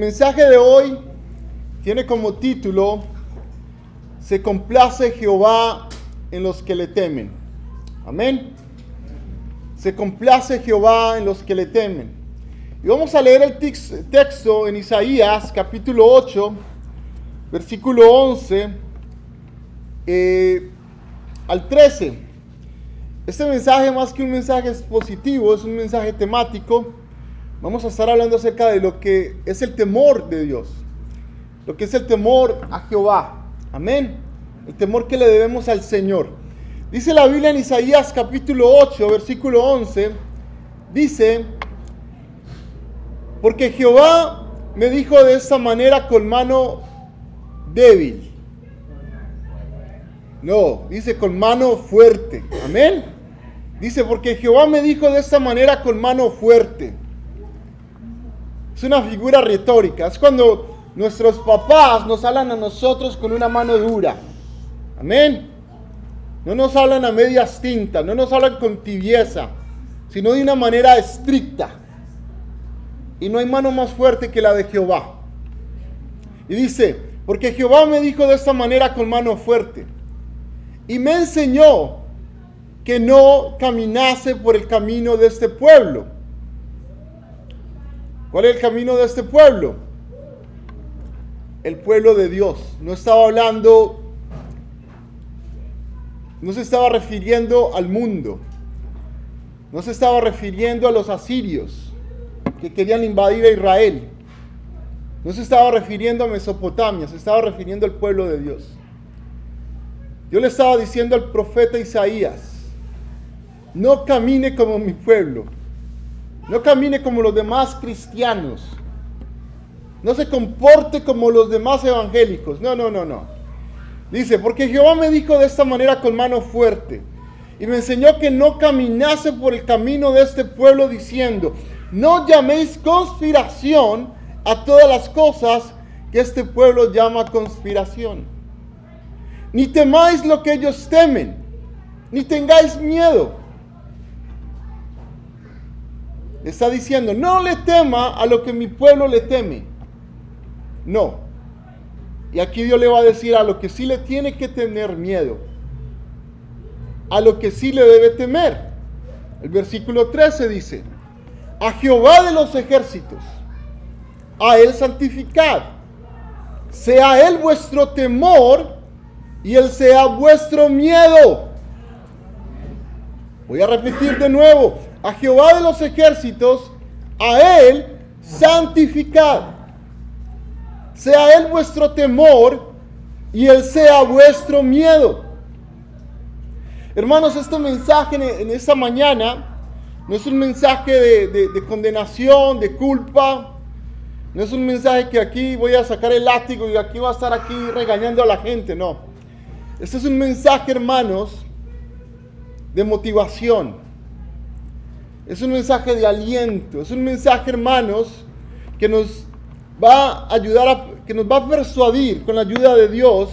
mensaje de hoy tiene como título: Se complace Jehová en los que le temen. Amén. Se complace Jehová en los que le temen. Y vamos a leer el texto en Isaías capítulo 8, versículo 11 al 13. Este mensaje, más que un mensaje expositivo, es un mensaje temático. Vamos a estar hablando acerca de lo que es el temor de Dios, lo que es el temor a Jehová. Amén. El temor que le debemos al Señor. Dice la Biblia en Isaías capítulo 8, versículo 11, dice: porque Jehová me dijo de esta manera con mano débil. No, dice con mano fuerte. Amén. Dice, porque Jehová me dijo de esta manera con mano fuerte. Es una figura retórica. Es cuando nuestros papás nos hablan a nosotros con una mano dura. Amén. No nos hablan a medias tintas, no nos hablan con tibieza, sino de una manera estricta. Y no hay mano más fuerte que la de Jehová. Y dice, porque Jehová me dijo de esta manera con mano fuerte. Y me enseñó que no caminase por el camino de este pueblo. ¿Cuál es el camino de este pueblo? El pueblo de Dios. No estaba hablando, no se estaba refiriendo al mundo. No se estaba refiriendo a los asirios que querían invadir a Israel. No se estaba refiriendo a Mesopotamia, se estaba refiriendo al pueblo de Dios. Yo le estaba diciendo al profeta Isaías: no camine como mi pueblo. No camine como los demás cristianos. No se comporte como los demás evangélicos. No. Dice, porque Jehová me dijo de esta manera con mano fuerte. Y me enseñó que no caminase por el camino de este pueblo diciendo: no llaméis conspiración a todas las cosas que este pueblo llama conspiración. Ni temáis lo que ellos temen, ni tengáis miedo. Está diciendo, no le tema a lo que mi pueblo le teme. No. Y aquí Dios le va a decir a lo que sí le tiene que tener miedo. A lo que sí le debe temer. El versículo 13 dice: a Jehová de los ejércitos, a él santificad. Sea él vuestro temor y él sea vuestro miedo. Voy a repetir de nuevo. A Jehová de los ejércitos, a él santificad. Sea él vuestro temor y él sea vuestro miedo. Hermanos, este mensaje en esta mañana no es un mensaje de condenación, de culpa. No es un mensaje que aquí voy a sacar el látigo y aquí voy a estar aquí regañando a la gente. No. Este es un mensaje, hermanos, de motivación. Es un mensaje de aliento. Es un mensaje, hermanos, que nos va a ayudar, que nos va a persuadir con la ayuda de Dios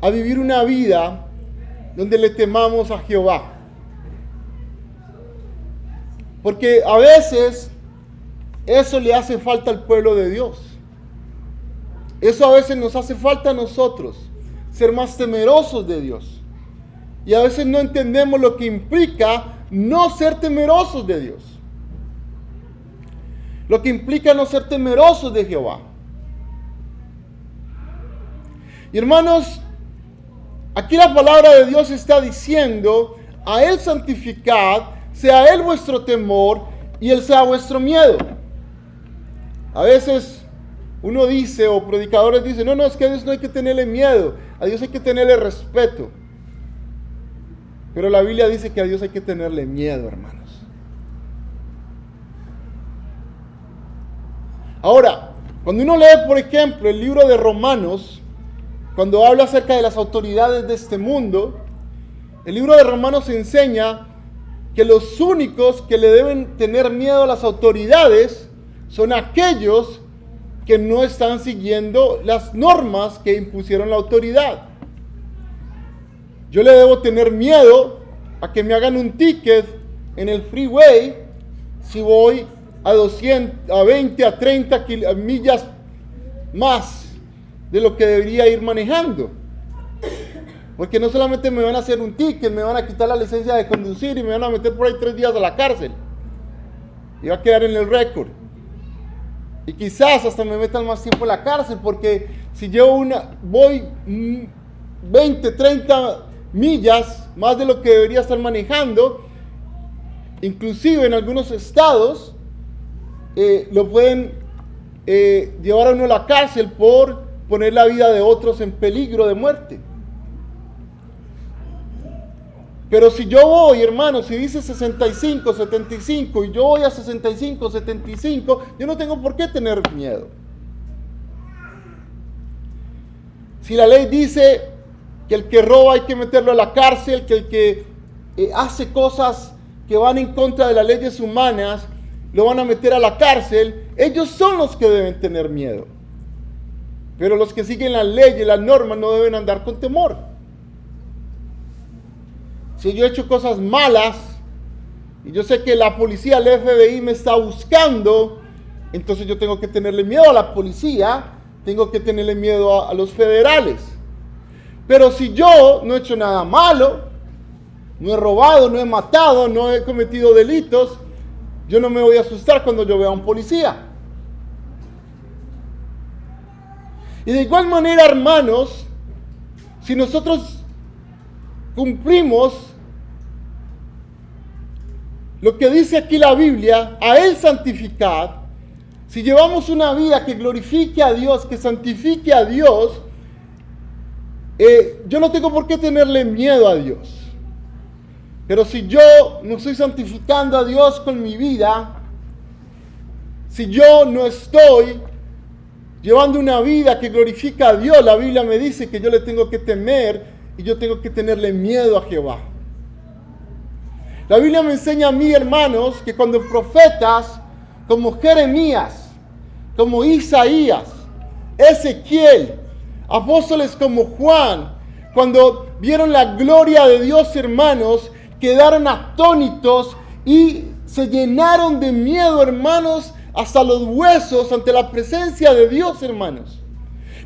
a vivir una vida donde le temamos a Jehová. Porque a veces eso le hace falta al pueblo de Dios. Eso a veces nos hace falta a nosotros, ser más temerosos de Dios. Y a veces no entendemos lo que implica no ser temerosos de Dios. Lo que implica no ser temerosos de Jehová. Y hermanos, aquí la palabra de Dios está diciendo: a él santificad, sea él vuestro temor y él sea vuestro miedo. A veces uno dice, o predicadores dicen, no, es que a Dios no hay que tenerle miedo, a Dios hay que tenerle respeto. Pero la Biblia dice que a Dios hay que tenerle miedo, hermanos. Ahora, cuando uno lee, por ejemplo, el libro de Romanos, cuando habla acerca de las autoridades de este mundo, el libro de Romanos enseña que los únicos que le deben tener miedo a las autoridades son aquellos que no están siguiendo las normas que impusieron la autoridad. Yo le debo tener miedo a que me hagan un ticket en el freeway si voy a 200, a 20, a 30 millas más de lo que debería ir manejando. Porque no solamente me van a hacer un ticket, me van a quitar la licencia de conducir y me van a meter por ahí 3 días a la cárcel. Y va a quedar en el récord. Y quizás hasta me metan más tiempo en la cárcel, porque si yo voy 20, 30 millas más de lo que debería estar manejando, inclusive en algunos estados lo pueden llevar a uno a la cárcel por poner la vida de otros en peligro de muerte. Pero si yo voy, hermano, si dice 65, 75 y yo voy a 65, 75, yo no tengo por qué tener miedo. Si la ley dice que el que roba hay que meterlo a la cárcel, que el que hace cosas que van en contra de las leyes humanas, lo van a meter a la cárcel, ellos son los que deben tener miedo. Pero los que siguen las leyes, las normas, no deben andar con temor. Si yo he hecho cosas malas y yo sé que la policía, el FBI me está buscando, entonces yo tengo que tenerle miedo a la policía, tengo que tenerle miedo a los federales. Pero si yo no he hecho nada malo, no he robado, no he matado, no he cometido delitos, yo no me voy a asustar cuando yo vea a un policía. Y de igual manera, hermanos, si nosotros cumplimos lo que dice aquí la Biblia, a Él santificad, si llevamos una vida que glorifique a Dios, que santifique a Dios, yo no tengo por qué tenerle miedo a Dios. Pero si yo no estoy santificando a Dios con mi vida, si yo no estoy llevando una vida que glorifica a Dios, la Biblia me dice que yo le tengo que temer y yo tengo que tenerle miedo a Jehová. La Biblia me enseña a mí, hermanos, que cuando profetas como Jeremías, como Isaías, Ezequiel, apóstoles como Juan, cuando vieron la gloria de Dios, hermanos, quedaron atónitos y se llenaron de miedo, hermanos, hasta los huesos ante la presencia de Dios, hermanos.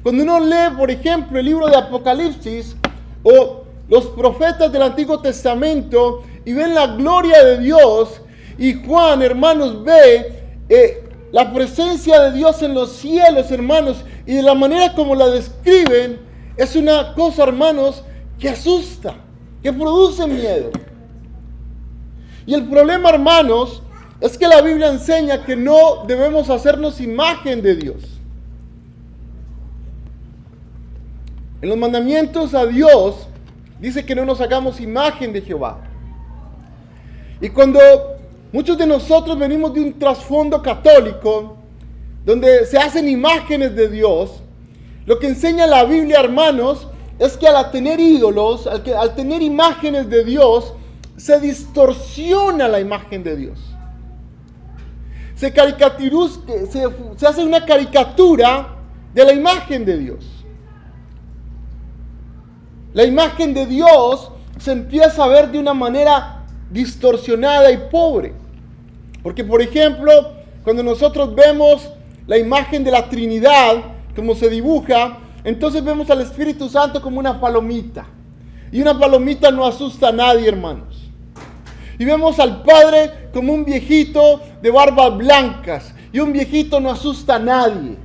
Cuando uno lee, por ejemplo, el libro de Apocalipsis o los profetas del Antiguo Testamento y ven la gloria de Dios, y Juan, hermanos, ve la presencia de Dios en los cielos, hermanos, y de la manera como la describen, es una cosa, hermanos, que asusta, que produce miedo. Y el problema, hermanos, es que la Biblia enseña que no debemos hacernos imagen de Dios. En los mandamientos a Dios dice que no nos hagamos imagen de Jehová. Y cuando muchos de nosotros venimos de un trasfondo católico, donde se hacen imágenes de Dios, lo que enseña la Biblia, hermanos, es que al tener ídolos, al tener imágenes de Dios, se distorsiona la imagen de Dios. Se hace una caricatura de la imagen de Dios. La imagen de Dios se empieza a ver de una manera distorsionada y pobre. Porque, por ejemplo, cuando nosotros vemos la imagen de la Trinidad, como se dibuja, entonces vemos al Espíritu Santo como una palomita. Y una palomita no asusta a nadie, hermanos. Y vemos al Padre como un viejito de barbas blancas. Y un viejito no asusta a nadie.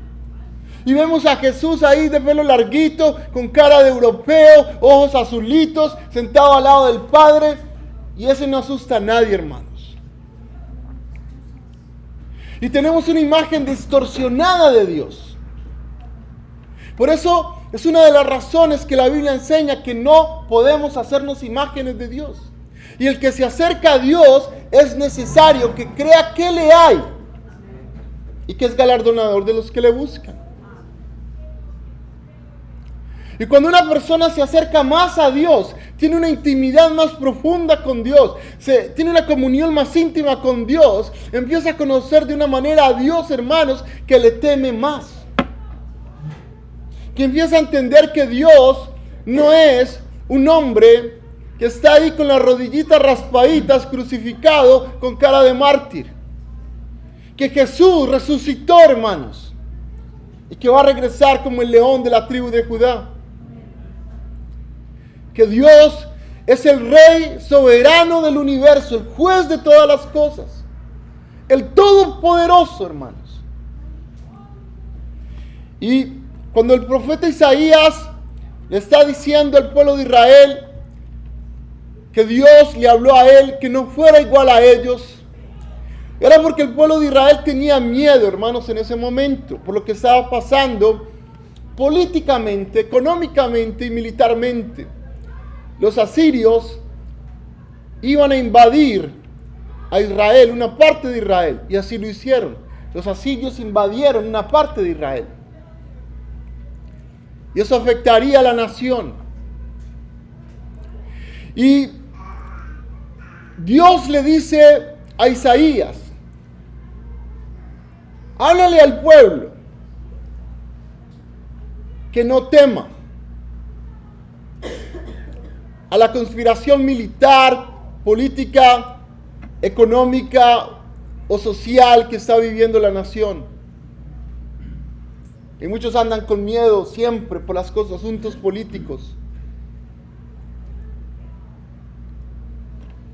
Y vemos a Jesús ahí de pelo larguito, con cara de europeo, ojos azulitos, sentado al lado del Padre. Y ese no asusta a nadie, hermanos. Y tenemos una imagen distorsionada de Dios. Por eso es una de las razones que la Biblia enseña que no podemos hacernos imágenes de Dios. Y el que se acerca a Dios es necesario que crea que le hay y que es galardonador de los que le buscan. Y cuando una persona se acerca más a Dios, tiene una intimidad más profunda con Dios, tiene una comunión más íntima con Dios, empieza a conocer de una manera a Dios, hermanos, que le teme más. Que empieza a entender que Dios no es un hombre que está ahí con las rodillitas raspaditas, crucificado, con cara de mártir. que Jesús resucitó, hermanos, y que va a regresar como el león de la tribu de Judá. Que Dios es el Rey soberano del universo, el juez de todas las cosas, el Todopoderoso, hermanos. Y cuando el profeta Isaías le está diciendo al pueblo de Israel que Dios le habló a él que no fuera igual a ellos, era porque el pueblo de Israel tenía miedo, hermanos, en ese momento, por lo que estaba pasando políticamente, económicamente y militarmente. Los asirios iban a invadir a Israel, una parte de Israel, y así lo hicieron. Los asirios invadieron una parte de Israel. Y eso afectaría a la nación. Y Dios le dice a Isaías, háblale al pueblo que no tema a la conspiración militar, política, económica o social que está viviendo la nación. Y muchos andan con miedo siempre por las cosas, asuntos políticos.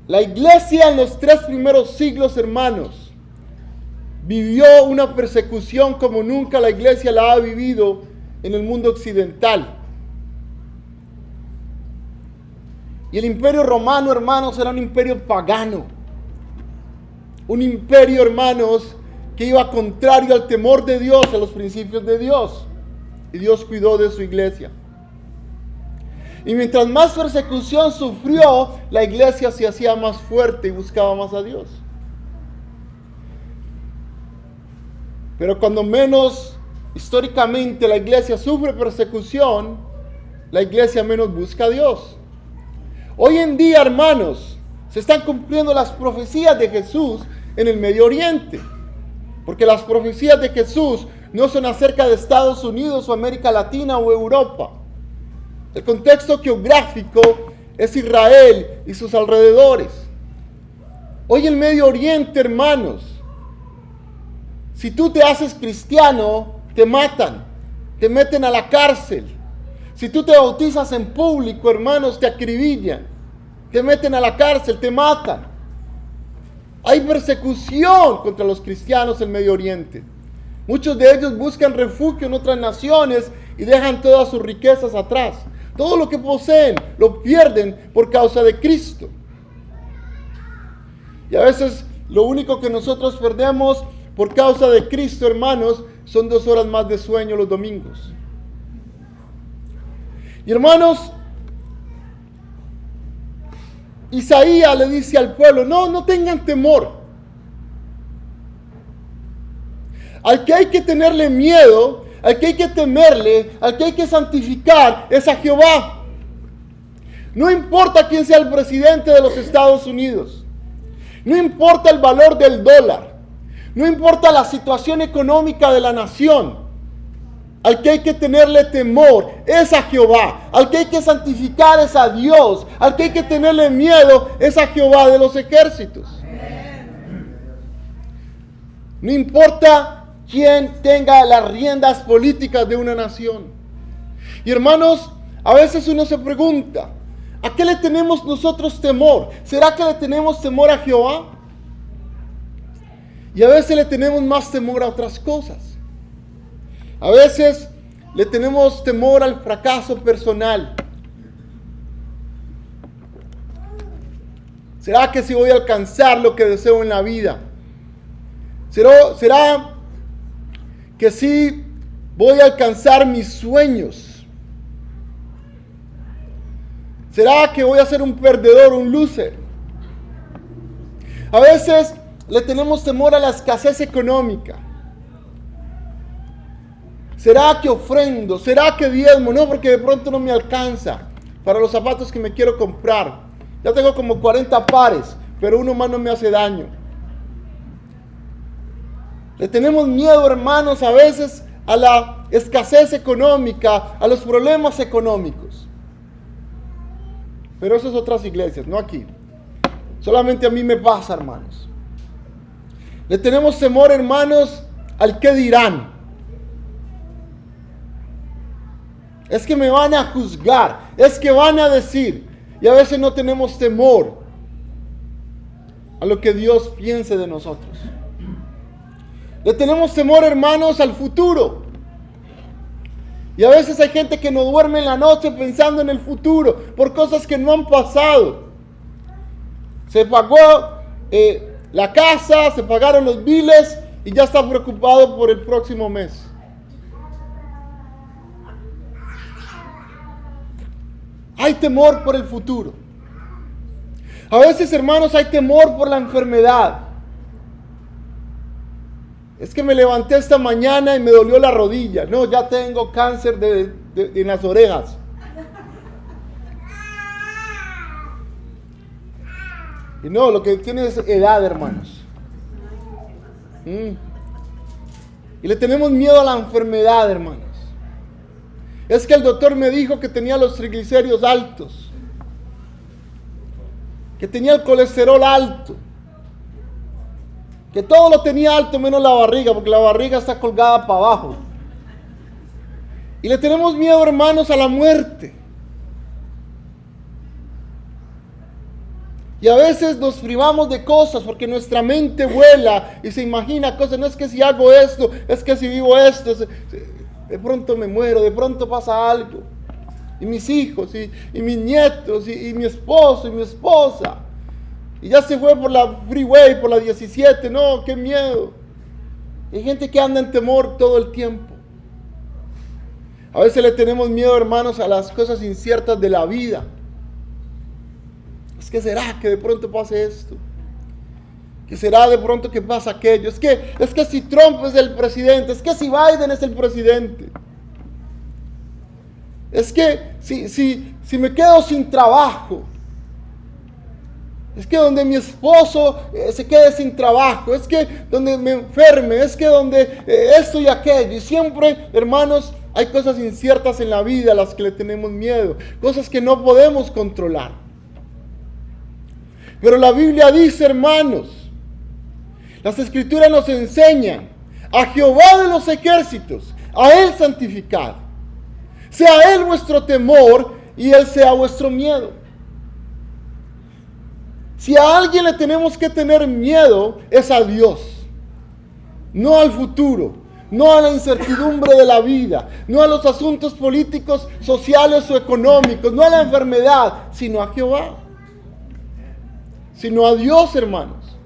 La iglesia en los 3 primeros siglos, hermanos, vivió una persecución como nunca la iglesia la ha vivido en el mundo occidental. Y el imperio romano, hermanos, era un imperio pagano. Un imperio, hermanos, que iba contrario al temor de Dios, a los principios de Dios. Y Dios cuidó de su iglesia. Y mientras más persecución sufrió, la iglesia se hacía más fuerte y buscaba más a Dios. Pero cuando menos históricamente la iglesia sufre persecución, la iglesia menos busca a Dios. Hoy en día, hermanos, se están cumpliendo las profecías de Jesús en el Medio Oriente. Porque las profecías de Jesús no son acerca de Estados Unidos o América Latina o Europa. El contexto geográfico es Israel y sus alrededores. Hoy en el Medio Oriente, hermanos, si tú te haces cristiano, te matan, te meten a la cárcel. Si tú te bautizas en público, hermanos, te acribillan, te meten a la cárcel, te matan. Hay persecución contra los cristianos en Medio Oriente. Muchos de ellos buscan refugio en otras naciones y dejan todas sus riquezas atrás. Todo lo que poseen lo pierden por causa de Cristo. Y a veces lo único que nosotros perdemos por causa de Cristo, hermanos, son 2 horas más de sueño los domingos. Y hermanos, Isaías le dice al pueblo, no tengan temor. Al que hay que tenerle miedo, al que hay que temerle, al que hay que santificar es a Jehová. No importa quién sea el presidente de los Estados Unidos. No importa el valor del dólar. No importa la situación económica de la nación. Al que hay que tenerle temor es a Jehová. Al que hay que santificar es a Dios. Al que hay que tenerle miedo es a Jehová de los ejércitos. No importa quién tenga las riendas políticas de una nación. Y hermanos, a veces uno se pregunta, ¿a qué le tenemos nosotros temor? ¿Será que le tenemos temor a Jehová? Y a veces le tenemos más temor a otras cosas. A veces le tenemos temor al fracaso personal. ¿Será que si voy a alcanzar lo que deseo en la vida? ¿Será que si voy a alcanzar mis sueños? ¿Será que voy a ser un perdedor, un loser? A veces le tenemos temor a la escasez económica. ¿Será que ofrendo? ¿Será que diezmo? No, porque de pronto no me alcanza para los zapatos que me quiero comprar. Ya tengo como 40 pares, pero uno más no me hace daño. Le tenemos miedo, hermanos, a veces a la escasez económica, a los problemas económicos. Pero eso es otras iglesias, no aquí. Solamente a mí me pasa, hermanos. Le tenemos temor, hermanos, al qué dirán. Es que me van a juzgar, es que van a decir. Y a veces no tenemos temor a lo que Dios piense de nosotros. Le tenemos temor, hermanos, al futuro. Y a veces hay gente que no duerme en la noche pensando en el futuro por cosas que no han pasado. Se pagó la casa, se pagaron los biles y ya está preocupado por el próximo mes. Hay temor por el futuro. A veces, hermanos, hay temor por la enfermedad. Es que me levanté esta mañana y me dolió la rodilla. No, ya tengo cáncer en las orejas. Y no, lo que tiene es edad, hermanos. Y le tenemos miedo a la enfermedad, hermanos. Es que el doctor me dijo que tenía los triglicéridos altos, que tenía el colesterol alto, que todo lo tenía alto menos la barriga, porque la barriga está colgada para abajo. Y le tenemos miedo, hermanos, a la muerte. Y a veces nos privamos de cosas porque nuestra mente vuela y se imagina cosas. No es que si hago esto, es que si vivo esto, de pronto me muero, de pronto pasa algo. Y mis hijos, y mis nietos, y mi esposo, y mi esposa. Y ya se fue por la freeway, por la 17. No, qué miedo. Hay gente que anda en temor todo el tiempo. A veces le tenemos miedo, hermanos, a las cosas inciertas de la vida. Es que será que de pronto pase esto. Que será de pronto que pasa aquello. Es que si Trump es el presidente. Es que si Biden es el presidente. Es que si me quedo sin trabajo. Es que donde mi esposo se quede sin trabajo. Es que donde me enferme. Es que donde esto y aquello. Y siempre, hermanos, hay cosas inciertas en la vida a las que le tenemos miedo. Cosas que no podemos controlar. Pero la Biblia dice, hermanos, las Escrituras nos enseñan: a Jehová de los ejércitos, a Él santificad. Sea Él vuestro temor y Él sea vuestro miedo. Si a alguien le tenemos que tener miedo, es a Dios. No al futuro, no a la incertidumbre de la vida, no a los asuntos políticos, sociales o económicos, no a la enfermedad, sino a Jehová. Sino a Dios, hermanos.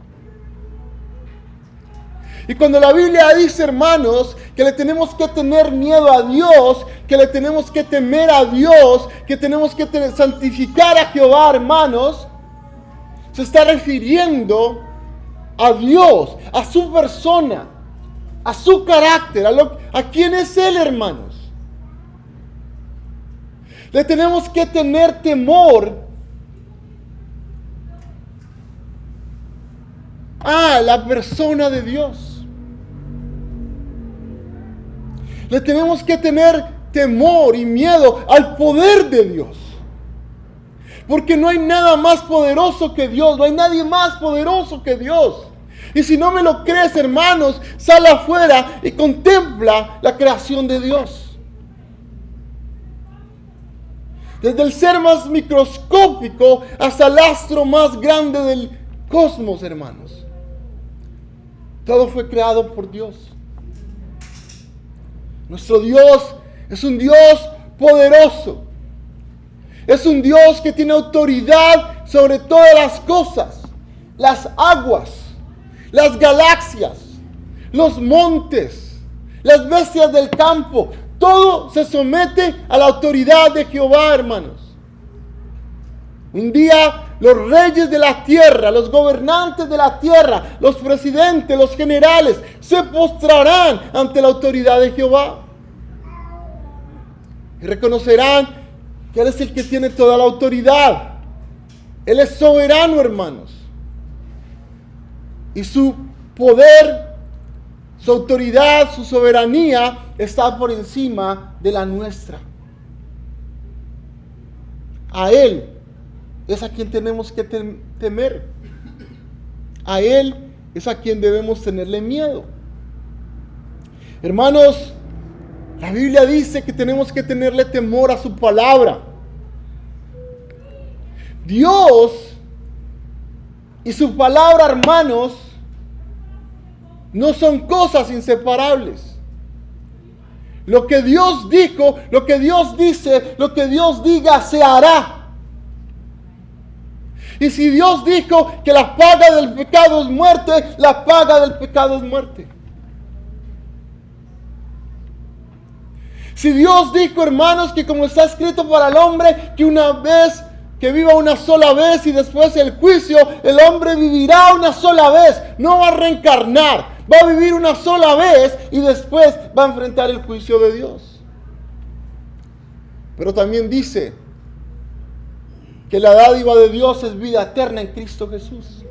Y cuando la Biblia dice, hermanos, que le tenemos que tener miedo a Dios, que le tenemos que temer a Dios, que tenemos que santificar a Jehová, hermanos, se está refiriendo a Dios, a su persona, a su carácter, a quién es Él, hermanos. Le tenemos que tener temor a la persona de Dios. Le tenemos que tener temor y miedo al poder de Dios. Porque no hay nada más poderoso que Dios. No hay nadie más poderoso que Dios. Y si no me lo crees, hermanos, sal afuera y contempla la creación de Dios. Desde el ser más microscópico hasta el astro más grande del cosmos, hermanos. Todo fue creado por Dios. Nuestro Dios es un Dios poderoso. Es un Dios que tiene autoridad sobre todas las cosas. Las aguas, las galaxias, los montes, las bestias del campo. Todo se somete a la autoridad de Jehová, hermanos. Un día los reyes de la tierra, los gobernantes de la tierra, los presidentes, los generales, se postrarán ante la autoridad de Jehová. Y reconocerán que Él es el que tiene toda la autoridad. Él es soberano, hermanos. Y su poder, su autoridad, su soberanía está por encima de la nuestra. A Él es a quien tenemos que temer. A Él es a quien debemos tenerle miedo. Hermanos, la Biblia dice que tenemos que tenerle temor a su palabra. Dios y su palabra, hermanos, no son cosas inseparables. Lo que Dios dijo, lo que Dios dice, lo que Dios diga, se hará. Y si Dios dijo que la paga del pecado es muerte, la paga del pecado es muerte. Si Dios dijo, hermanos, que como está escrito para el hombre, que viva una sola vez y después el juicio, el hombre vivirá una sola vez, no va a reencarnar, va a vivir una sola vez y después va a enfrentar el juicio de Dios. Pero también dice que la dádiva de Dios es vida eterna en Cristo Jesús.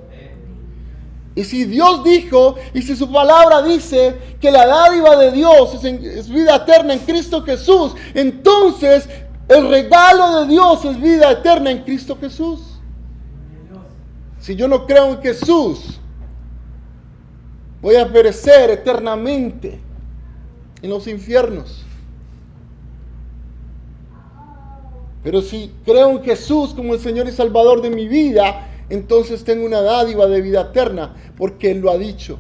Y si Dios dijo, y si su palabra dice que la dádiva de Dios es vida eterna en Cristo Jesús, entonces el regalo de Dios es vida eterna en Cristo Jesús. Si yo no creo en Jesús, voy a perecer eternamente en los infiernos. Pero si creo en Jesús como el Señor y Salvador de mi vida, entonces tengo una dádiva de vida eterna, porque Él lo ha dicho.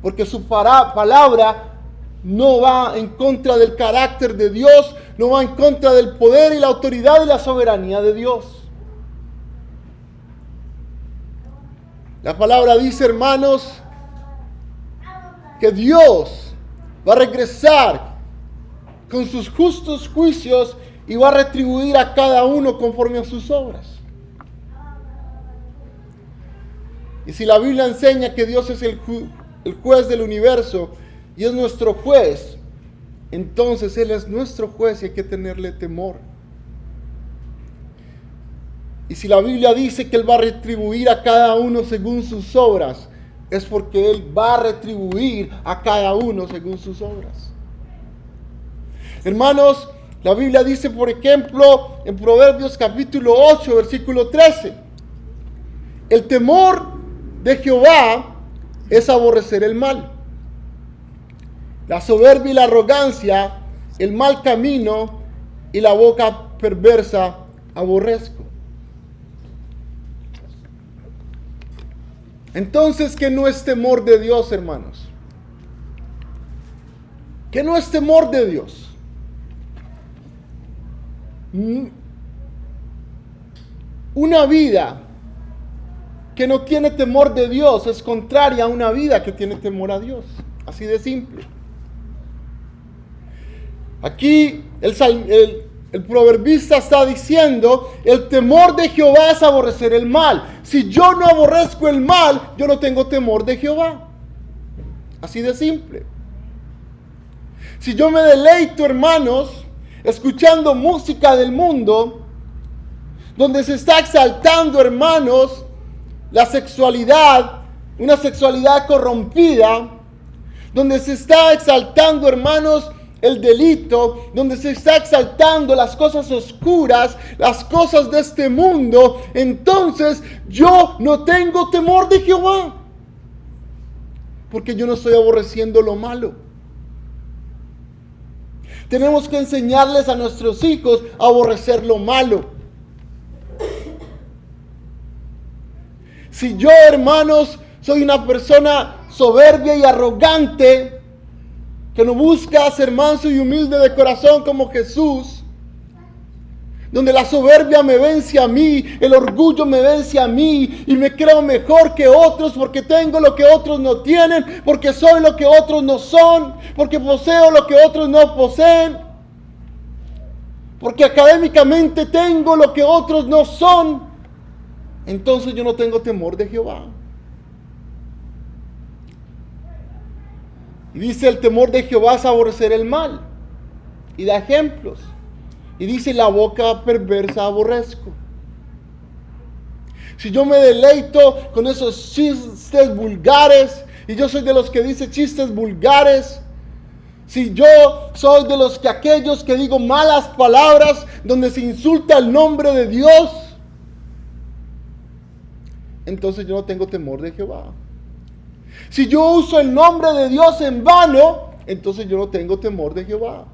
Porque su palabra no va en contra del carácter de Dios, no va en contra del poder y la autoridad y la soberanía de Dios. La palabra dice, hermanos, que Dios va a regresar con sus justos juicios y va a retribuir a cada uno conforme a sus obras. Y si la Biblia enseña que Dios es el juez del universo y es nuestro juez, entonces Él es nuestro juez y hay que tenerle temor. Y si la Biblia dice que Él va a retribuir a cada uno según sus obras, es porque Él va a retribuir a cada uno según sus obras. Hermanos, la Biblia dice, por ejemplo, en Proverbios capítulo 8, versículo 13, el temor de Jehová es aborrecer el mal. La soberbia y la arrogancia, el mal camino y la boca perversa aborrezco. Entonces, ¿qué no es temor de Dios, hermanos? ¿Qué no es temor de Dios? Una vida que no tiene temor de Dios es contraria a una vida que tiene temor a Dios. Así de simple. Aquí el proverbista está diciendo, el temor de Jehová es aborrecer el mal. Si yo no aborrezco el mal, yo no tengo temor de Jehová. Así de simple. Si yo me deleito, hermanos, escuchando música del mundo, donde se está exaltando, hermanos, la sexualidad, una sexualidad corrompida, donde se está exaltando, hermanos, el delito, donde se está exaltando las cosas oscuras, las cosas de este mundo, entonces yo no tengo temor de Jehová, porque yo no estoy aborreciendo lo malo. Tenemos que enseñarles a nuestros hijos a aborrecer lo malo. Si yo, hermanos, soy una persona soberbia y arrogante, que no busca ser manso y humilde de corazón como Jesús, donde la soberbia me vence a mí, el orgullo me vence a mí, y me creo mejor que otros porque tengo lo que otros no tienen, porque soy lo que otros no son, porque poseo lo que otros no poseen, porque académicamente tengo lo que otros no son, entonces yo no tengo temor de Jehová. Y dice, el temor de Jehová es aborrecer el mal. Y da ejemplos. Y dice, la boca perversa aborrezco. Si yo me deleito con esos chistes vulgares, y yo soy de los que dice chistes vulgares, si yo soy de los que aquellos que digo malas palabras, donde se insulta el nombre de Dios, entonces yo no tengo temor de Jehová. Si yo uso el nombre de Dios en vano, entonces yo no tengo temor de Jehová.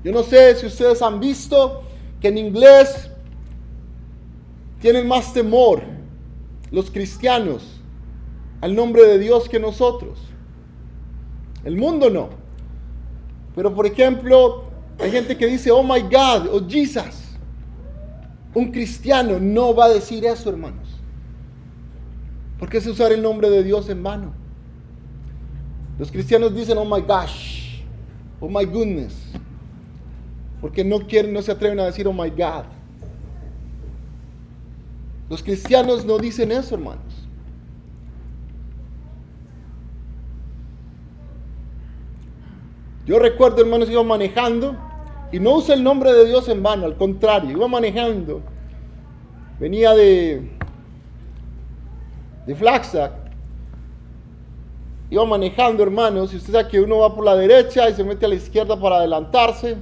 Yo no sé si ustedes han visto que en inglés tienen más temor los cristianos al nombre de Dios que nosotros. El mundo no. Pero por ejemplo, hay gente que dice, oh my God, oh Jesus. Un cristiano no va a decir eso, hermanos. Porque es usar el nombre de Dios en vano. Los cristianos dicen, oh my gosh, oh my goodness. Porque no se atreven a decir, oh my God. Los cristianos no dicen eso, hermanos. Yo recuerdo, hermanos, iba manejando y no usé el nombre de Dios en vano, al contrario, iba manejando. Venía de Flagstaff. Iba manejando, hermanos, y usted sabe que uno va por la derecha y se mete a la izquierda para adelantarse.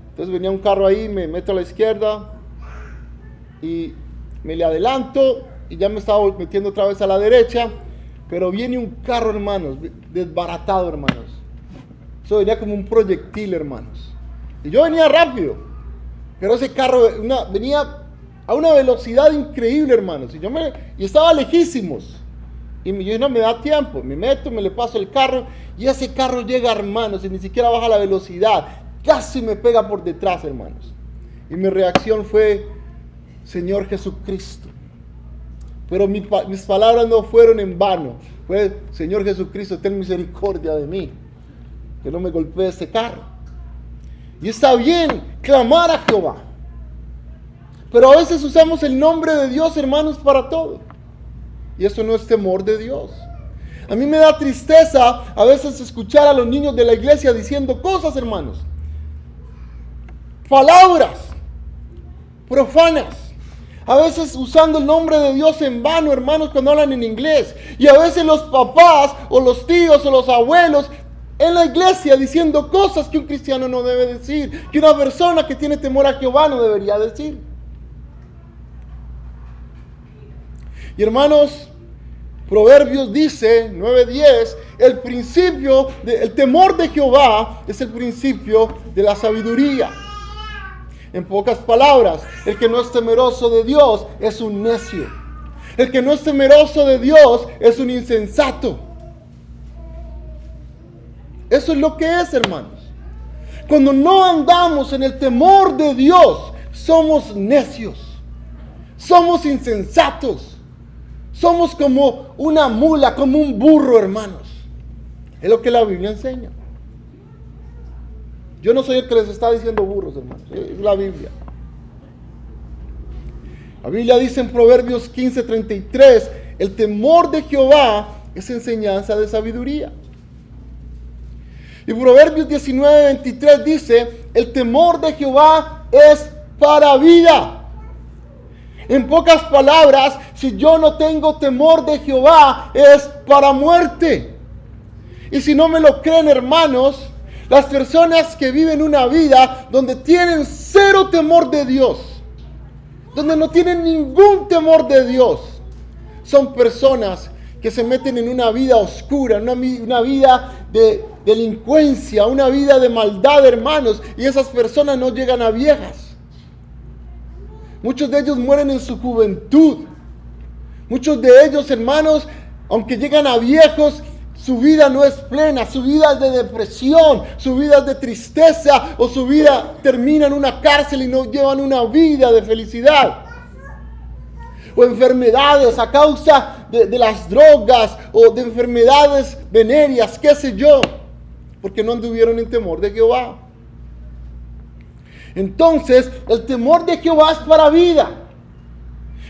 Entonces venía un carro ahí, me meto a la izquierda y me le adelanto y ya me estaba metiendo otra vez a la derecha. Pero viene un carro, hermanos, desbaratado, hermanos. Eso venía como un proyectil, hermanos. Y yo venía rápido, pero ese carro venía a una velocidad increíble, hermanos. Y estaba lejísimos. Y yo no me da tiempo. Me meto, me le paso el carro. Y ese carro llega, hermanos, y ni siquiera baja la velocidad. Casi me pega por detrás, hermanos. Y mi reacción fue, Señor Jesucristo. Pero mis palabras no fueron en vano. Fue, Señor Jesucristo, ten misericordia de mí. Que no me golpee este carro. Y está bien clamar a Jehová. Pero a veces usamos el nombre de Dios, hermanos, para todo. Y eso no es temor de Dios. A mí me da tristeza a veces escuchar a los niños de la iglesia diciendo cosas, hermanos. Palabras profanas. A veces usando el nombre de Dios en vano, hermanos, cuando hablan en inglés. Y a veces los papás o los tíos o los abuelos en la iglesia diciendo cosas que un cristiano no debe decir, que una persona que tiene temor a Jehová no debería decir. Y hermanos, Proverbios dice, 9:10, el temor de Jehová es el principio de la sabiduría. En pocas palabras, el que no es temeroso de Dios es un necio. El que no es temeroso de Dios es un insensato. Eso es lo que es, hermanos. Cuando no andamos en el temor de Dios, somos necios. Somos insensatos. Somos como una mula, como un burro, hermanos. Es lo que la Biblia enseña. Yo no soy el que les está diciendo burros, hermanos. Es la Biblia. La Biblia dice en Proverbios 15:33, el temor de Jehová es enseñanza de sabiduría. Y Proverbios 19:23 dice, el temor de Jehová es para vida. En pocas palabras, si yo no tengo temor de Jehová, es para muerte. Y si no me lo creen, hermanos, las personas que viven una vida donde tienen cero temor de Dios, donde no tienen ningún temor de Dios, son personas que se meten en una vida oscura, una vida de delincuencia, una vida de maldad, hermanos, y esas personas no llegan a viejas. Muchos de ellos mueren en su juventud. Muchos de ellos, hermanos, aunque llegan a viejos, su vida no es plena, su vida es de depresión, su vida es de tristeza, o su vida termina en una cárcel y no llevan una vida de felicidad. O enfermedades a causa de las drogas, o de enfermedades venéreas, qué sé yo, porque no anduvieron en temor de Jehová. Entonces, el temor de Jehová es para vida.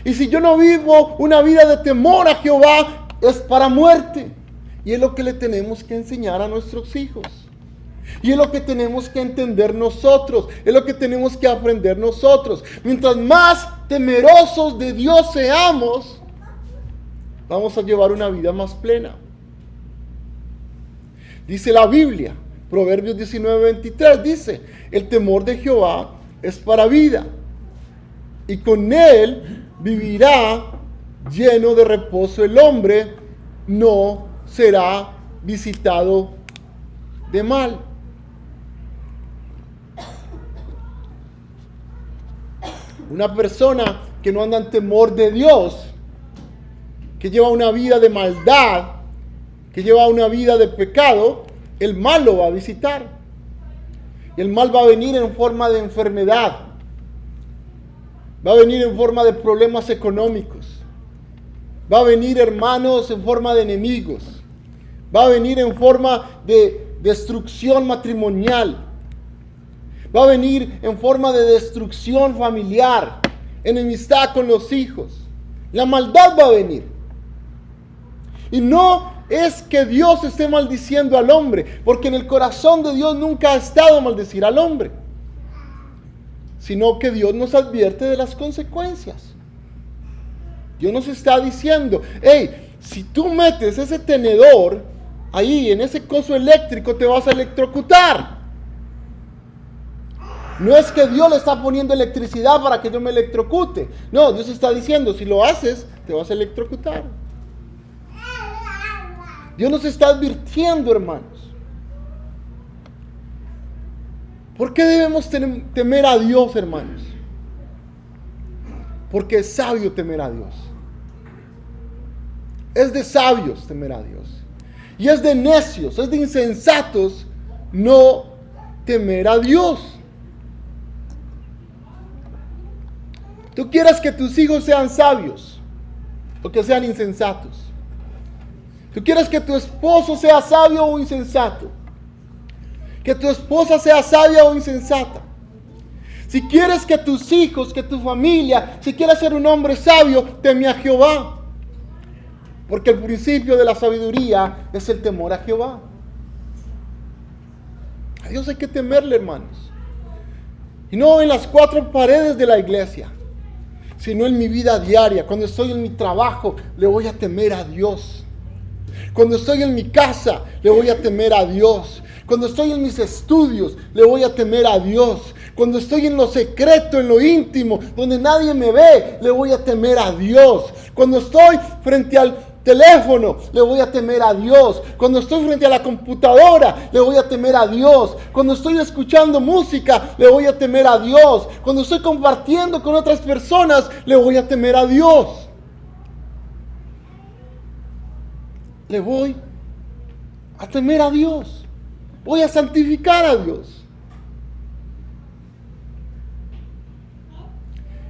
Y si yo no vivo una vida de temor a Jehová, es para muerte. Y es lo que le tenemos que enseñar a nuestros hijos. Y es lo que tenemos que entender nosotros. Es lo que tenemos que aprender nosotros. Mientras más temerosos de Dios seamos, vamos a llevar una vida más plena. Dice la Biblia, Proverbios 19:23, dice, el temor de Jehová es para vida, y con él vivirá lleno de reposo el hombre no será visitado de mal. Una persona que no anda en temor de Dios, que lleva una vida de maldad, que lleva una vida de pecado, el mal lo va a visitar. Y el mal va a venir en forma de enfermedad. Va a venir en forma de problemas económicos. Va a venir, hermanos, en forma de enemigos. Va a venir en forma de destrucción matrimonial. Va a venir en forma de destrucción familiar, enemistad con los hijos. La maldad va a venir. Y no es que Dios esté maldiciendo al hombre, porque en el corazón de Dios nunca ha estado maldecir al hombre, sino que Dios nos advierte de las consecuencias. Dios nos está diciendo, hey, si tú metes ese tenedor ahí en ese coso eléctrico, te vas a electrocutar. No es que Dios le está poniendo electricidad para que yo me electrocute. No, Dios está diciendo, si lo haces, te vas a electrocutar. Dios nos está advirtiendo, hermanos. ¿Por qué debemos temer a Dios, hermanos? Porque es sabio temer a Dios. Es de sabios temer a Dios. Y es de necios, es de insensatos no temer a Dios. ¿Tú quieres que tus hijos sean sabios o que sean insensatos? ¿Tú quieres que tu esposo sea sabio o insensato? ¿Que tu esposa sea sabia o insensata? Si quieres que tus hijos, que tu familia, si quieres ser un hombre sabio, teme a Jehová. Porque el principio de la sabiduría es el temor a Jehová. A Dios hay que temerle, hermanos. Y no en las cuatro paredes de la iglesia, sino en mi vida diaria. Cuando estoy en mi trabajo, le voy a temer a Dios. Cuando estoy en mi casa, le voy a temer a Dios. Cuando estoy en mis estudios, le voy a temer a Dios. Cuando estoy en lo secreto, en lo íntimo, donde nadie me ve, le voy a temer a Dios. Cuando estoy frente al teléfono, le voy a temer a Dios. Cuando estoy frente a la computadora, le voy a temer a Dios. Cuando estoy escuchando música, le voy a temer a Dios. Cuando estoy compartiendo con otras personas, le voy a temer a Dios. Le voy a temer a Dios. Voy a santificar a Dios.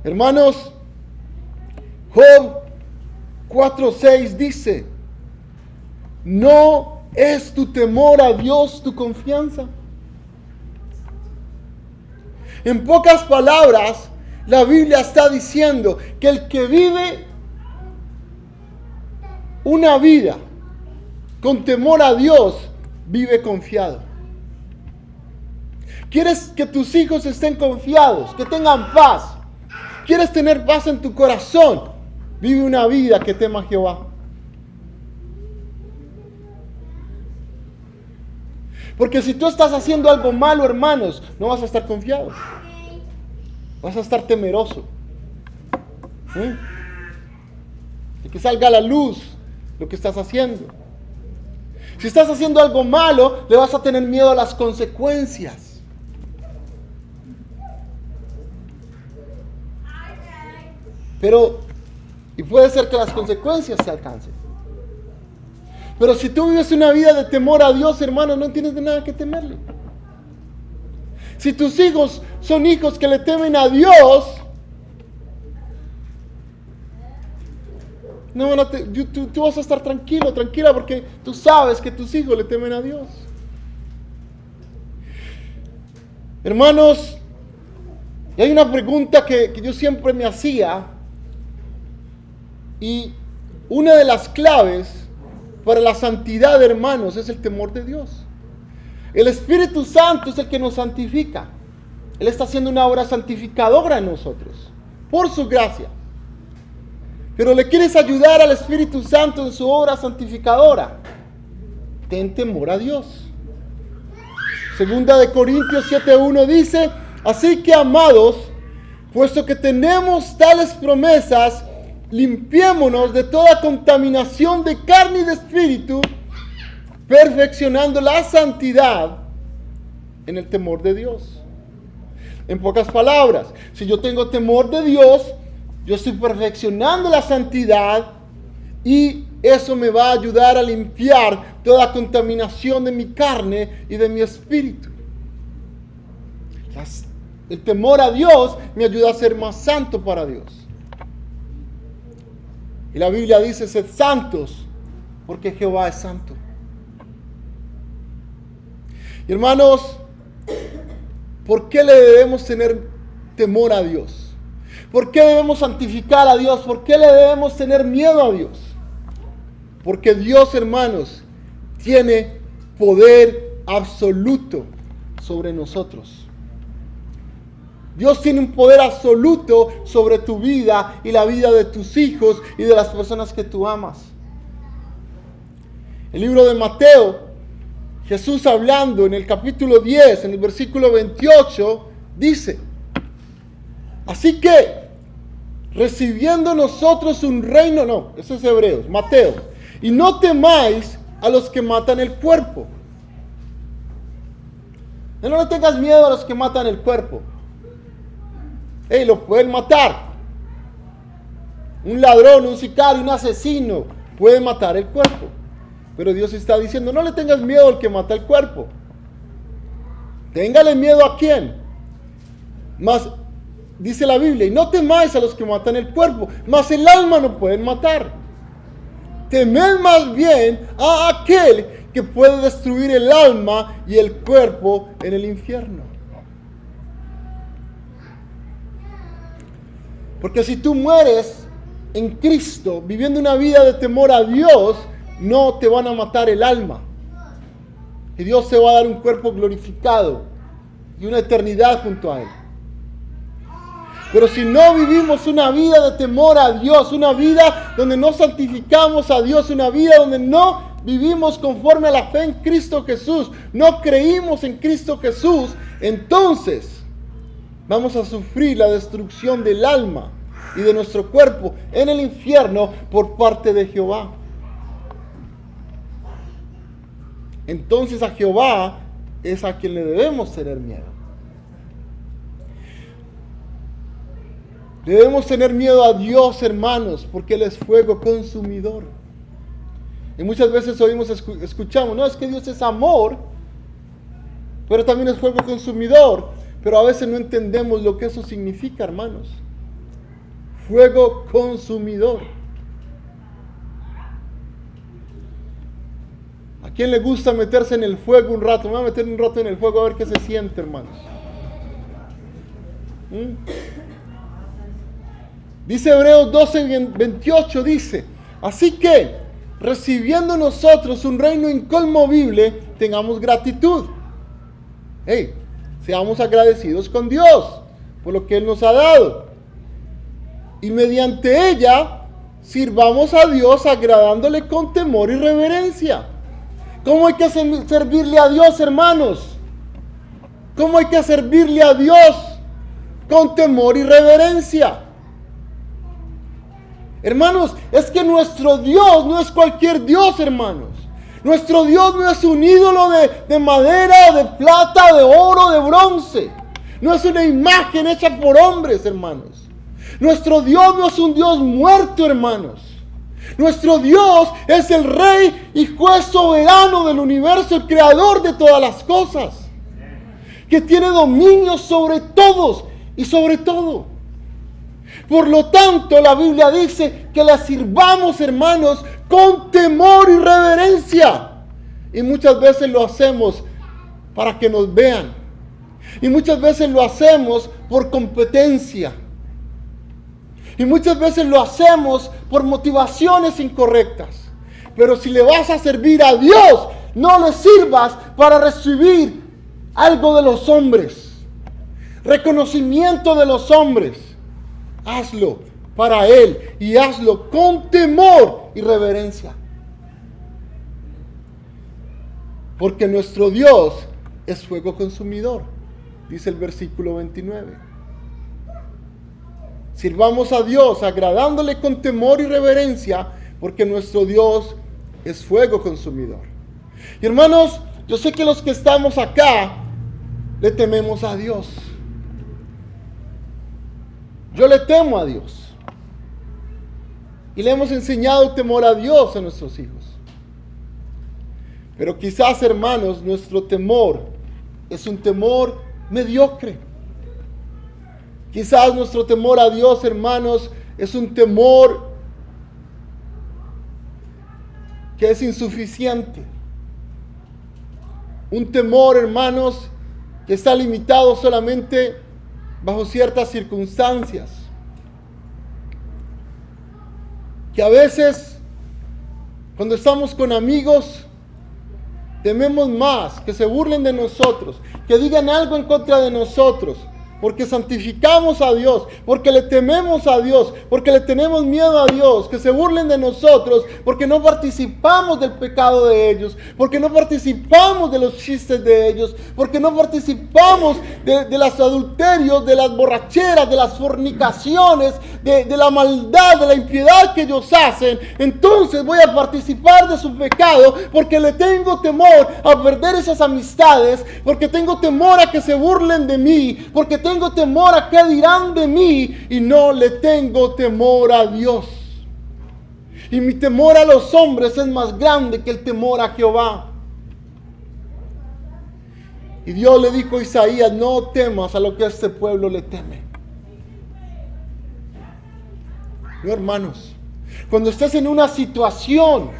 Hermanos, Job 4:6 dice: ¿no es tu temor a Dios tu confianza? En pocas palabras, la Biblia está diciendo que el que vive una vida con temor a Dios, vive confiado. ¿Quieres que tus hijos estén confiados, que tengan paz? ¿Quieres tener paz en tu corazón? Vive una vida que tema a Jehová. Porque si tú estás haciendo algo malo, hermanos, no vas a estar confiado. Vas a estar temeroso. De que salga a la luz lo que estás haciendo. Si estás haciendo algo malo, le vas a tener miedo a las consecuencias. Y puede ser que las consecuencias se alcancen. Pero si tú vives una vida de temor a Dios, hermano, no tienes de nada que temerle. Si tus hijos son hijos que le temen a Dios, tú vas a estar tranquilo, tranquila, porque tú sabes que tus hijos le temen a Dios. Hermanos, y hay una pregunta que yo siempre me hacía, y una de las claves para la santidad, hermanos, es el temor de Dios. El Espíritu Santo es el que nos santifica. Él está haciendo una obra santificadora en nosotros, por su gracia. Pero le quieres ayudar al Espíritu Santo en su obra santificadora. Ten temor a Dios. Segunda de Corintios 7:1 dice: así que, amados, puesto que tenemos tales promesas, limpiémonos de toda contaminación de carne y de espíritu, perfeccionando la santidad en el temor de Dios. En pocas palabras, si yo tengo temor de Dios, yo estoy perfeccionando la santidad y eso me va a ayudar a limpiar toda contaminación de mi carne y de mi espíritu. El temor a Dios me ayuda a ser más santo para Dios. Y la Biblia dice, sed santos, porque Jehová es santo. Y hermanos, ¿por qué le debemos tener temor a Dios? ¿Por qué debemos santificar a Dios? ¿Por qué le debemos tener miedo a Dios? Porque Dios, hermanos, tiene poder absoluto sobre nosotros. Dios tiene un poder absoluto sobre tu vida y la vida de tus hijos y de las personas que tú amas. El libro de Mateo, Jesús hablando en el capítulo 10, en el versículo 28, dice: así que, recibiendo nosotros un reino, no, eso es Hebreos, Mateo, y no temáis a los que matan el cuerpo. No le tengas miedo a los que matan el cuerpo. Lo pueden matar. Un ladrón, un sicario, un asesino puede matar el cuerpo. Pero Dios está diciendo, no le tengas miedo al que mata el cuerpo. Téngale miedo a quién. Mas, dice la Biblia, y no temáis a los que matan el cuerpo, mas el alma no pueden matar. Temed más bien a aquel que puede destruir el alma y el cuerpo en el infierno. Porque si tú mueres en Cristo, viviendo una vida de temor a Dios, no te van a matar el alma. Y Dios te va a dar un cuerpo glorificado y una eternidad junto a Él. Pero si no vivimos una vida de temor a Dios, una vida donde no santificamos a Dios, una vida donde no vivimos conforme a la fe en Cristo Jesús, no creímos en Cristo Jesús, entonces vamos a sufrir la destrucción del alma y de nuestro cuerpo en el infierno por parte de Jehová. Entonces a Jehová es a quien le debemos tener miedo. Debemos tener miedo a Dios, hermanos, porque Él es fuego consumidor. Y muchas veces escuchamos, no, es que Dios es amor, pero también es fuego consumidor. Pero a veces no entendemos lo que eso significa, hermanos. Fuego consumidor. ¿A quién le gusta meterse en el fuego un rato? Me voy a meter un rato en el fuego a ver qué se siente, hermanos. Dice Hebreos 12:28, dice: así que, recibiendo nosotros un reino inconmovible, tengamos gratitud. Seamos agradecidos con Dios por lo que Él nos ha dado. Y mediante ella, sirvamos a Dios agradándole con temor y reverencia. ¿Cómo hay que servirle a Dios, hermanos? ¿Cómo hay que servirle a Dios? Con temor y reverencia. Hermanos, es que nuestro Dios no es cualquier Dios, hermanos. Nuestro Dios no es un ídolo de madera, de plata, de oro, de bronce. No es una imagen hecha por hombres, hermanos. Nuestro Dios no es un Dios muerto, hermanos. Nuestro Dios es el Rey y Juez soberano del universo, el creador de todas las cosas, que tiene dominio sobre todos y sobre todo. Por lo tanto, la Biblia dice que la sirvamos, hermanos, con temor y reverencia. Y muchas veces lo hacemos para que nos vean. Y muchas veces lo hacemos por competencia. Y muchas veces lo hacemos por motivaciones incorrectas. Pero si le vas a servir a Dios, no le sirvas para recibir algo de los hombres, reconocimiento de los hombres. Hazlo para Él y hazlo con temor y reverencia. Porque nuestro Dios es fuego consumidor, dice el versículo 29. Sirvamos a Dios agradándole con temor y reverencia, porque nuestro Dios es fuego consumidor. Y hermanos, yo sé que los que estamos acá le tememos a Dios. Yo le temo a Dios. Y le hemos enseñado temor a Dios a nuestros hijos. Pero quizás, hermanos, nuestro temor es un temor mediocre. Quizás nuestro temor a Dios, hermanos, es un temor que es insuficiente. Un temor, hermanos, que está limitado solamente bajo ciertas circunstancias. Que a veces, cuando estamos con amigos, tememos más que se burlen de nosotros, que digan algo en contra de nosotros, porque santificamos a Dios, porque le tememos a Dios, porque le tenemos miedo a Dios, que se burlen de nosotros, porque no participamos del pecado de ellos, porque no participamos de los chistes de ellos, porque no participamos de los adulterios, de las borracheras, de las fornicaciones, de la maldad, de la impiedad que ellos hacen. Entonces voy a participar de su pecado, porque le tengo temor a perder esas amistades, porque tengo temor a que se burlen de mí, porque tengo temor a qué dirán de mí, y no le tengo temor a Dios. Y mi temor a los hombres es más grande que el temor a Jehová. Y Dios le dijo a Isaías: no temas a lo que este pueblo le teme. No, hermanos, cuando estés en una situación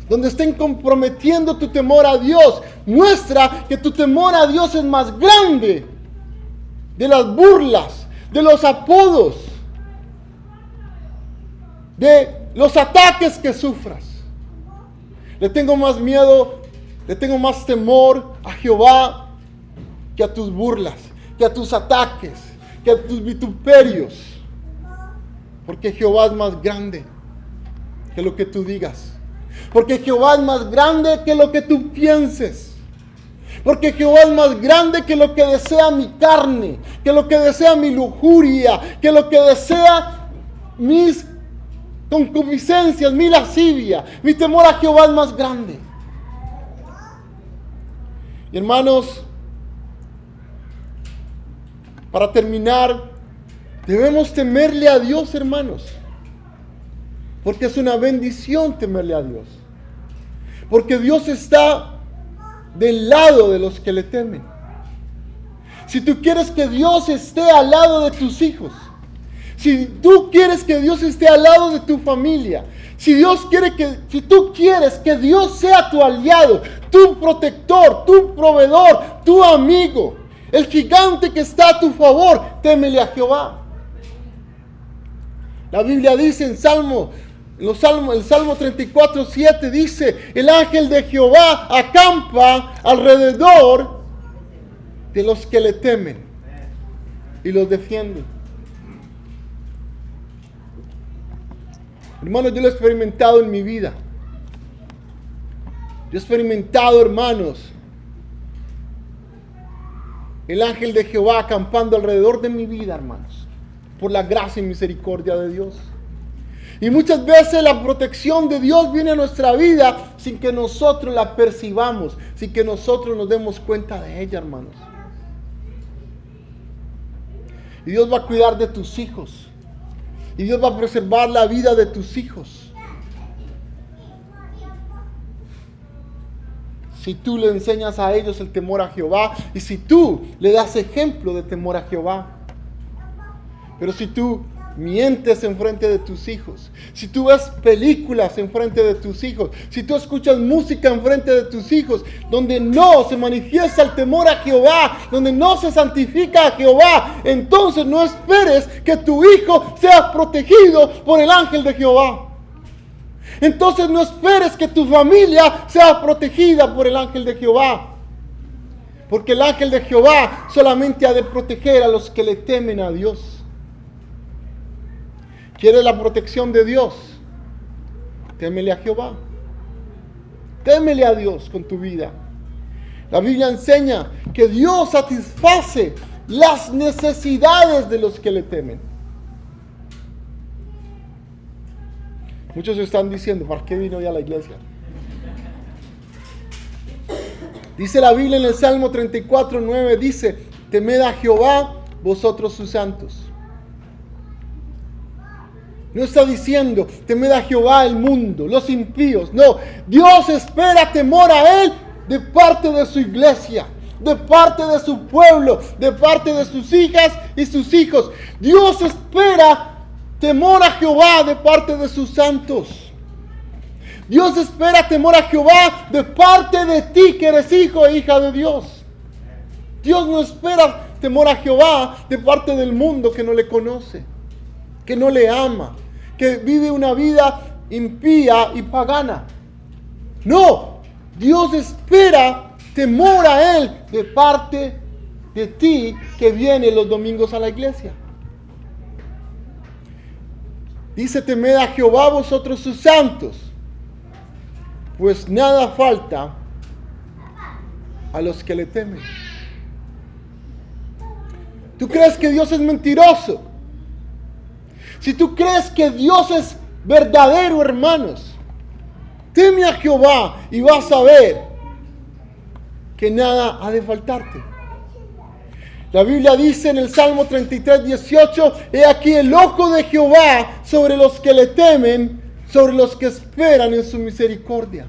donde estén comprometiendo tu temor a Dios, muestra que tu temor a Dios es más grande de las burlas, de los apodos, de los ataques que sufras. Le tengo más miedo, le tengo más temor a Jehová que a tus burlas, que a tus ataques, que a tus vituperios. Porque Jehová es más grande que lo que tú digas. Porque Jehová es más grande que lo que tú pienses. Porque Jehová es más grande que lo que desea mi carne, que lo que desea mi lujuria, que lo que desea mis concupiscencias, mi lascivia. Mi temor a Jehová es más grande. Y hermanos, para terminar, debemos temerle a Dios, hermanos. Porque es una bendición temerle a Dios. Porque Dios está del lado de los que le temen. Si tú quieres que Dios esté al lado de tus hijos, si tú quieres que Dios esté al lado de tu familia, si tú quieres que Dios sea tu aliado, tu protector, tu proveedor, tu amigo, el gigante que está a tu favor, témele a Jehová. La Biblia dice en el Salmo 34:7 dice: el ángel de Jehová acampa alrededor de los que le temen y los defiende. Hermanos, yo lo he experimentado en mi vida. Yo he experimentado, hermanos, el ángel de Jehová acampando alrededor de mi vida, hermanos, por la gracia y misericordia de Dios. Y muchas veces la protección de Dios viene a nuestra vida sin que nosotros la percibamos, sin que nosotros nos demos cuenta de ella, hermanos. Y Dios va a cuidar de tus hijos. Y Dios va a preservar la vida de tus hijos. Si tú le enseñas a ellos el temor a Jehová, y si tú le das ejemplo de temor a Jehová. Pero si tú mientes en frente de tus hijos, si tú ves películas en frente de tus hijos, si tú escuchas música en frente de tus hijos, donde no se manifiesta el temor a Jehová, donde no se santifica a Jehová, entonces no esperes que tu hijo sea protegido por el ángel de Jehová. Entonces no esperes que tu familia sea protegida por el ángel de Jehová. Porque el ángel de Jehová solamente ha de proteger a los que le temen a Dios. ¿Quieres la protección de Dios? Témele a Jehová. Témele a Dios con tu vida. La Biblia enseña que Dios satisface las necesidades de los que le temen. Muchos están diciendo, ¿para qué vino hoy a la iglesia? Dice la Biblia en el Salmo 34:9, dice, temed a Jehová, vosotros sus santos. No está diciendo, temed a Jehová el mundo, los impíos. No, Dios espera temor a Él de parte de su iglesia, de parte de su pueblo, de parte de sus hijas y sus hijos. Dios espera temor a Jehová de parte de sus santos. Dios espera temor a Jehová de parte de ti que eres hijo e hija de Dios. Dios no espera temor a Jehová de parte del mundo que no le conoce, que no le ama, que vive una vida impía y pagana. No, Dios espera temor a Él de parte de ti que viene los domingos a la iglesia. Dice, temed a Jehová vosotros sus santos, pues nada falta a los que le temen. ¿Tú crees que Dios es mentiroso? Si tú crees que Dios es verdadero, hermanos, teme a Jehová y vas a ver que nada ha de faltarte. La Biblia dice en el Salmo 33:18, he aquí el ojo de Jehová sobre los que le temen, sobre los que esperan en su misericordia.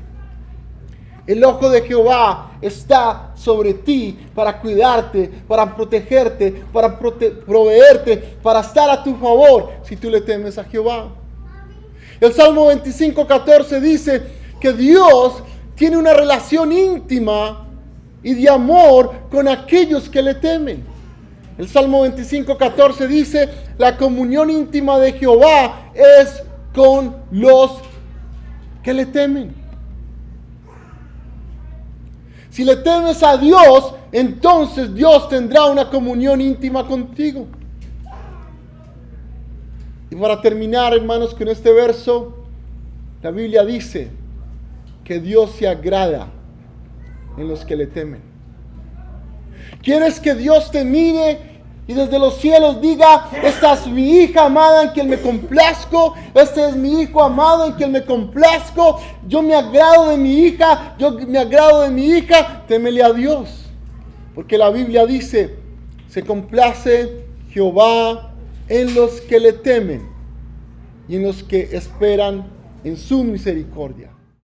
El ojo de Jehová está sobre ti para cuidarte, para protegerte, para proveerte, para estar a tu favor si tú le temes a Jehová. El Salmo 25:14 dice que Dios tiene una relación íntima y de amor con aquellos que le temen. El Salmo 25:14 dice, la comunión íntima de Jehová es con los que le temen. Si le temes a Dios, entonces Dios tendrá una comunión íntima contigo. Y para terminar, hermanos, con este verso, la Biblia dice que Dios se agrada en los que le temen. ¿Quieres que Dios te mire y desde los cielos diga, esta es mi hija amada en quien me complazco, este es mi hijo amado en quien me complazco, yo me agrado de mi hija, yo me agrado de mi hija? Témele a Dios, porque la Biblia dice, se complace Jehová en los que le temen y en los que esperan en su misericordia.